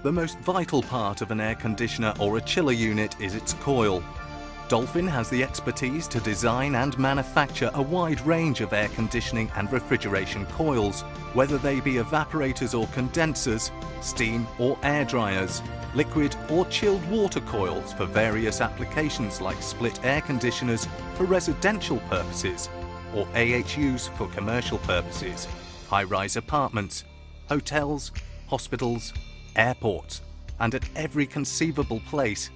The most vital part of an air conditioner or a chiller unit is its coil. Dolphin has the expertise to design and manufacture a wide range of air conditioning and refrigeration coils, whether they be evaporators or condensers, steam or air dryers, liquid or chilled water coils for various applications like split air conditioners for residential purposes, or AHUs for commercial purposes, high-rise apartments, hotels, hospitals, airports, and at every conceivable place.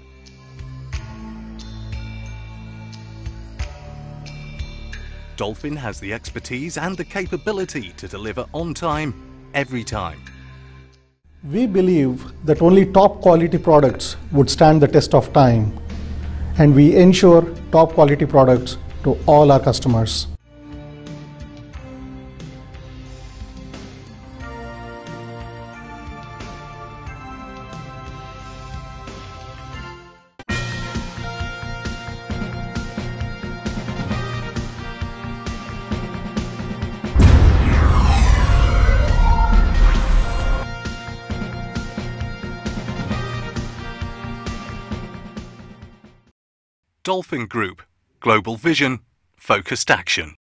Dolphin has the expertise and the capability to deliver on time, every time. We believe that only top quality products would stand the test of time, and we ensure top quality products to all our customers. Dolphin Group. Global vision, focused action.